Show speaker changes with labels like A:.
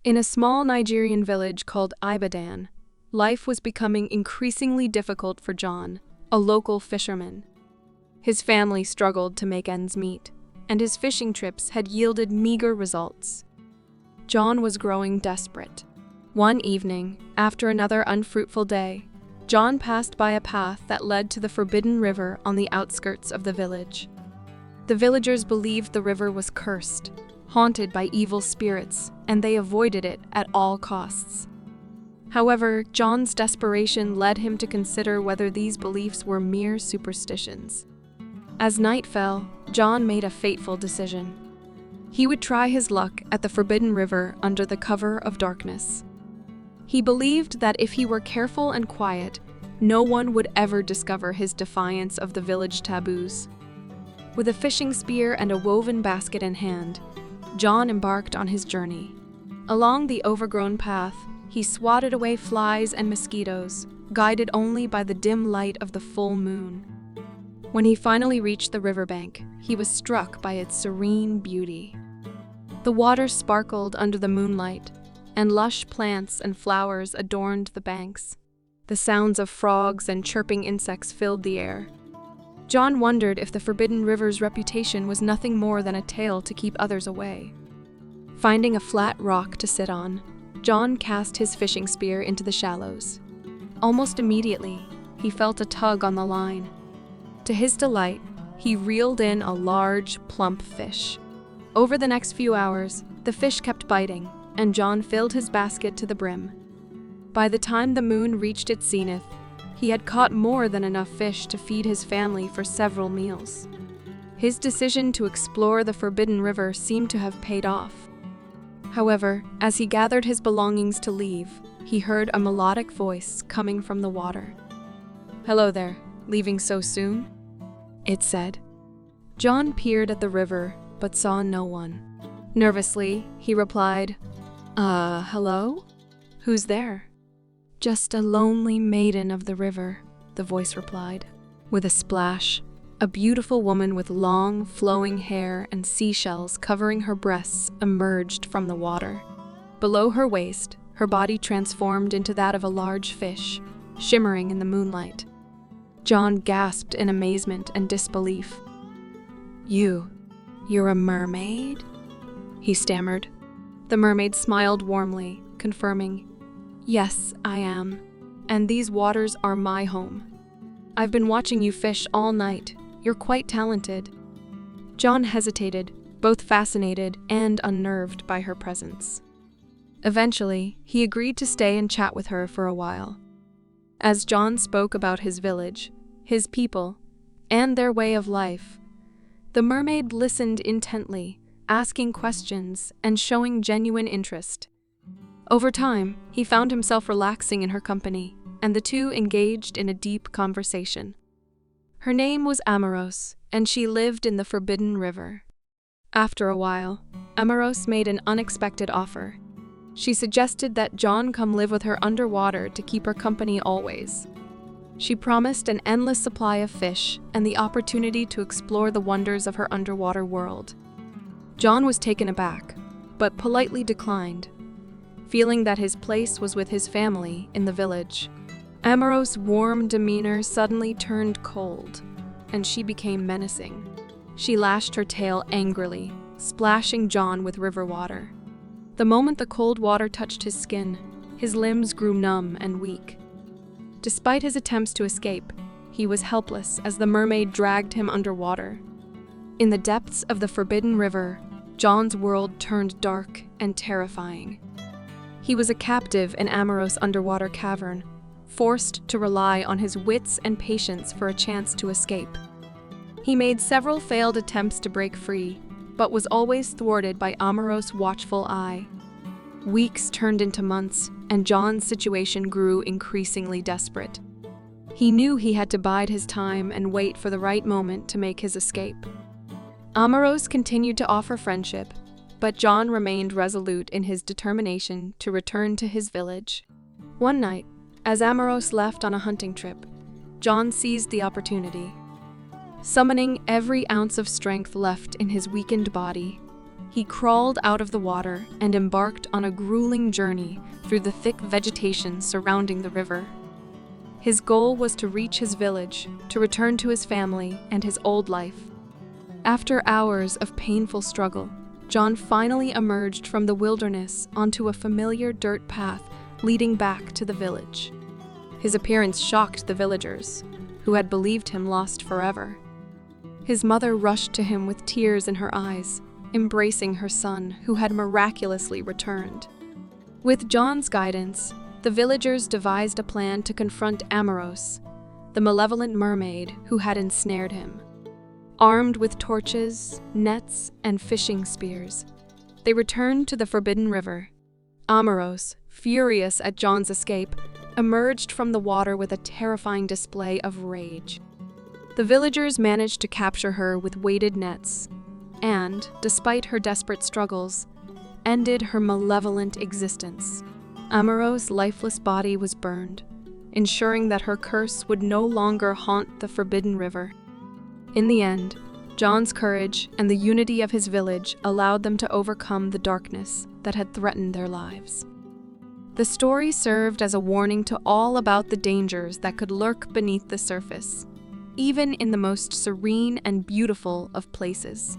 A: In a small Nigerian village called Ibadan, life was becoming increasingly difficult for John, a local fisherman. His family struggled to make ends meet, and his fishing trips had yielded meager results. John was growing desperate. One evening, after another unfruitful day, John passed by a path that led to the forbidden river on the outskirts of the village. The villagers believed the river was cursed, haunted by evil spirits, and they avoided it at all costs. However, John's desperation led him to consider whether these beliefs were mere superstitions. As night fell, John made a fateful decision. He would try his luck at the forbidden river under the cover of darkness. He believed that if he were careful and quiet, no one would ever discover his defiance of the village taboos. With a fishing spear and a woven basket in hand, John embarked on his journey. Along the overgrown path, he swatted away flies and mosquitoes, guided only by the dim light of the full moon. When he finally reached the riverbank, he was struck by its serene beauty. The water sparkled under the moonlight, and lush plants and flowers adorned the banks. The sounds of frogs and chirping insects filled the air. John wondered if the forbidden river's reputation was nothing more than a tale to keep others away. Finding a flat rock to sit on, John cast his fishing spear into the shallows. Almost immediately, he felt a tug on the line. To his delight, he reeled in a large, plump fish. Over the next few hours, the fish kept biting, and John filled his basket to the brim. By the time the moon reached its zenith, he had caught more than enough fish to feed his family for several meals. His decision to explore the forbidden river seemed to have paid off. However, as he gathered his belongings to leave, he heard a melodic voice coming from the water. "Hello there, leaving so soon?" it said. John peered at the river, but saw no one. Nervously, he replied, hello? Who's there?" "Just a lonely maiden of the river," the voice replied. With a splash, a beautiful woman with long, flowing hair and seashells covering her breasts emerged from the water. Below her waist, her body transformed into that of a large fish, shimmering in the moonlight. John gasped in amazement and disbelief. You're a mermaid?" he stammered. The mermaid smiled warmly, confirming, "Yes, I am, and these waters are my home. I've been watching you fish all night. You're quite talented." John hesitated, both fascinated and unnerved by her presence. Eventually, he agreed to stay and chat with her for a while. As John spoke about his village, his people, and their way of life, the mermaid listened intently, asking questions and showing genuine interest. Over time, he found himself relaxing in her company, and the two engaged in a deep conversation. Her name was Amaros, and she lived in the forbidden river. After a while, Amaros made an unexpected offer. She suggested that John come live with her underwater to keep her company always. She promised an endless supply of fish and the opportunity to explore the wonders of her underwater world. John was taken aback, but politely declined, feeling that his place was with his family in the village. Amaros' warm demeanor suddenly turned cold, and she became menacing. She lashed her tail angrily, splashing John with river water. The moment the cold water touched his skin, his limbs grew numb and weak. Despite his attempts to escape, he was helpless as the mermaid dragged him underwater. In the depths of the forbidden river, John's world turned dark and terrifying. He was a captive in Amaros' underwater cavern, forced to rely on his wits and patience for a chance to escape. He made several failed attempts to break free, but was always thwarted by Amaros' watchful eye. Weeks turned into months, and John's situation grew increasingly desperate. He knew he had to bide his time and wait for the right moment to make his escape. Amaros continued to offer friendship, but John remained resolute in his determination to return to his village. One night, as Amaros left on a hunting trip, John seized the opportunity. Summoning every ounce of strength left in his weakened body, he crawled out of the water and embarked on a grueling journey through the thick vegetation surrounding the river. His goal was to reach his village, to return to his family and his old life. After hours of painful struggle, John finally emerged from the wilderness onto a familiar dirt path leading back to the village. His appearance shocked the villagers, who had believed him lost forever. His mother rushed to him with tears in her eyes, embracing her son, who had miraculously returned. With John's guidance, the villagers devised a plan to confront Amaros, the malevolent mermaid who had ensnared him. Armed with torches, nets, and fishing spears, they returned to the forbidden river. Amaros, furious at John's escape, emerged from the water with a terrifying display of rage. The villagers managed to capture her with weighted nets, and, despite her desperate struggles, ended her malevolent existence. Amaros' lifeless body was burned, ensuring that her curse would no longer haunt the forbidden river. In the end, John's courage and the unity of his village allowed them to overcome the darkness that had threatened their lives. The story served as a warning to all about the dangers that could lurk beneath the surface, even in the most serene and beautiful of places.